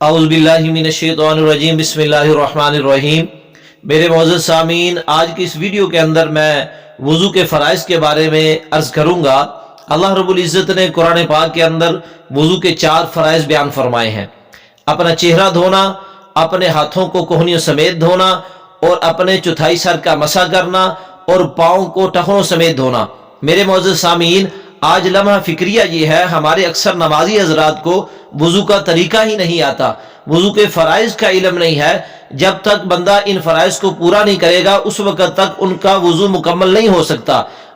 औज़ुबिल्लाहिमिनश्शैतानिर्रजीम बिस्मिल्लाहिर्रहमानिर्रहीम। मेरे मोअज़्ज़ज़ सामीन, आज की इस वीडियो के अंदर मैं वुज़ू के फ़राइज़ के बारे में अर्ज़ करूँगा। अल्लाह रब्बुल इज़्ज़त ने कुरान पाक के अंदर वुज़ू के 4 फ़राइज़ बयान फरमाए हैं। अपना चेहरा धोना, अपने हाथों को कोहनियों समेत धोना और अपने चौथाई सर का मसा करना और पाँव को टखनों समेत धोना। मेरे मोअज़्ज़ज़ सामीन, आज लम्हा फिक्रिया ये है, हमारे अक्सर नमाजी हजरात को वुज़ू का तरीका ही नहीं आता, वुज़ू के फ़राइज़ का इल्म नहीं है। जब तक बंदा इन फ़राइज़ को पूरा नहीं करेगा उस वक़्त तक उनका वुज़ू मुकम्मल नहीं हो सकता।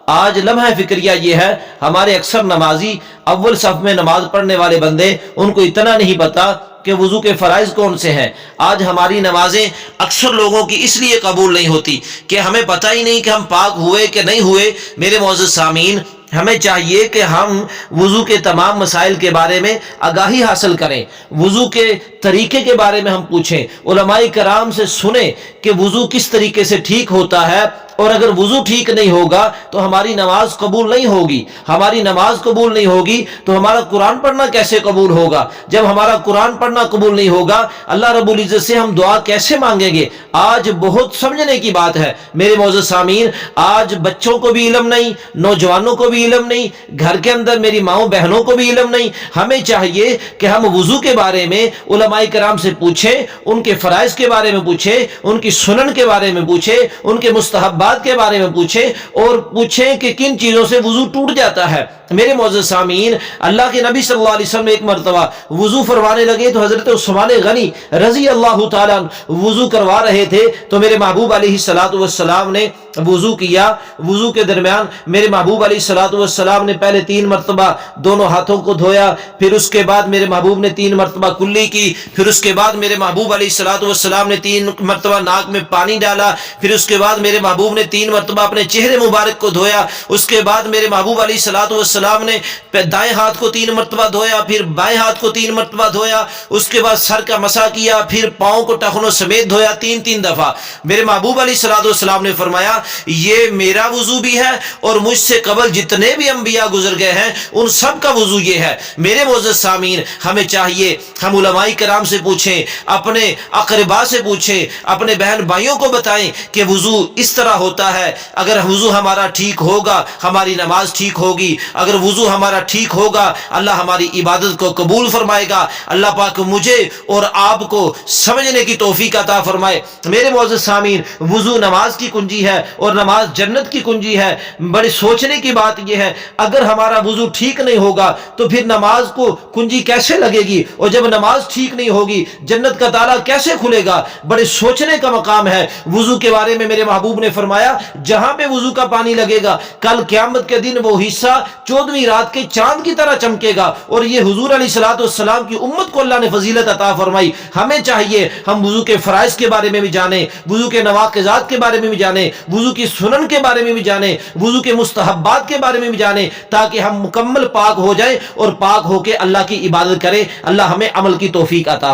आज लम्हा फिक्रिया ये है, हमारे अक्सर नमाजी अव्वल सफ़ में नमाज पढ़ने वाले बंदे, उनको इतना नहीं पता कि वुज़ू के फ़राइज़ कौन से हैं। आज हमारी नमाजें अक्सर लोगों की इसलिए कबूल नहीं होती कि हमें पता ही नहीं कि हम पाक हुए कि नहीं हुए। मेरे मोअज़्ज़ज़ सामीन, हमें चाहिए कि हम वुज़ू के तमाम मसाइल के बारे में आगाही हासिल करें, वुज़ू के तरीके के बारे में हम पूछें, उलमाए कराम से सुने कि वुज़ू किस तरीके से ठीक होता है। और अगर वुज़ू ठीक नहीं होगा तो हमारी नमाज कबूल नहीं होगी। हमारी नमाज कबूल नहीं होगी तो हमारा कुरान पढ़ना कैसे कबूल होगा। जब हमारा कुरान पढ़ना कबूल नहीं होगा, अल्लाह रब्बुल इज़्ज़त से हम दुआ कैसे मांगेंगे। आज बहुत समझने की बात है मेरे मोअज़्ज़ज़ सामीन। आज बच्चों को भी इल्म नहीं, नौजवानों को भी इल्म नहीं, घर के अंदर मेरी माओ बहनों को भी इल्म नहीं। हमें चाहिए कि हम वुज़ू के बारे में उलमाए कराम से पूछें, उनके फ़राइज़ के बारे में पूछें, उनकी सुनन के बारे में पूछें, उनके मुस्तहब्बात के बारे में पूछें और पूछें कि किन चीजों से वुज़ू टूट जाता है। मेरे मोअज़्ज़ज़ सामीन, अल्लाह के नबी सल्लल्लाहु अलैहि वसल्लम एक मरतबा वुज़ू फरमाने लगे तो हज़रत उस्मान गनी रज़ी अल्लाह तआला वुज़ू करवा रहे थे तो मेरे महबूब अलैहिस्सलातु वस्सलाम ने वुज़ू किया। वुज़ू के दरमियान मेरे महबूब अलैहिस्सलातु वस्सलाम ने पहले 3 मरतबा दोनों हाथों को धोया, फिर उसके बाद मेरे महबूब ने 3 मरतबा कुल्ली की, फिर उसके बाद मेरे महबूब अलैहिस्सलातु वस्सलाम ने 3 मरतबा नाक में पानी डाला, फिर उसके बाद मेरे महबूब ने 3 मरतबा अपने चेहरे मुबारक को धोया। उसके बाद मेरे महबूब अलैहिस्सलातु वस्सलाम ने दाएं हाथ को 3 मरतबा धोया, फिर बाएं हाथ को 3 मरतबा धोया। उसके बाद सर का मसा किया, फिर पाँव को टखनों समेत धोया 3-3 दफा। मेरे महबूब अलैहिस्सलातु वस्सलाम ने फरमाया, ये मेरा वुज़ू भी है और मुझसे कबल जितने भी अंबिया गुजर गए हैं उन सब का वुज़ू ये है। मेरे मोअज़्ज़ज़ सामीन, हमें चाहिए हम उलमाए कराम से पूछें, अपने अक़रबा से पूछें, अपने बहन भाइयों को बताएं कि वुज़ू इस तरह होता है। अगर वुज़ू हमारा ठीक होगा हमारी नमाज ठीक होगी। अगर वुज़ू हमारा ठीक होगा अल्लाह हमारी इबादत को कबूल फरमाएगा। अल्लाह पाक मुझे और आपको समझने की तौफीक अता फरमाए। मेरे मोअज़्ज़ज़ सामीन, वुज़ू नमाज की कुंजी है और नमाज जन्नत की कुंजी है। बड़ी सोचने की बात यह है, अगर हमारा वुज़ू ठीक नहीं होगा तो फिर नमाज को कुंजी कैसे लगेगी, और जब नमाज ठीक नहीं होगी जन्नत का ताला कैसे खुलेगा। बड़े सोचने का मकाम है। वुज़ू के बारे में मेरे महबूब ने फरमाया, जहां पे वुज़ू का पानी लगेगा कल क़यामत के दिन वो हिस्सा 14वीं रात के चांद की तरह चमकेगा। और ये हुजूर अलैहिस्सलातु वस्सलाम की उम्मत को अल्लाह ने फजीलत अता फरमाई। हमें चाहिए हम वुज़ू के फ़राइज़ के बारे में भी जाने, वुज़ू के नवाक़िज़ात के बारे में भी जाने, वुज़ू की सुनन के बारे में भी जाने, वुज़ू के मुस्तहब्बात के बारे में भी जाने, ताकि हम मुकम्मल पाक हो जाए और पाक होके अल्लाह की इबादत करें। अल्लाह हमें अमल की तौफीक अता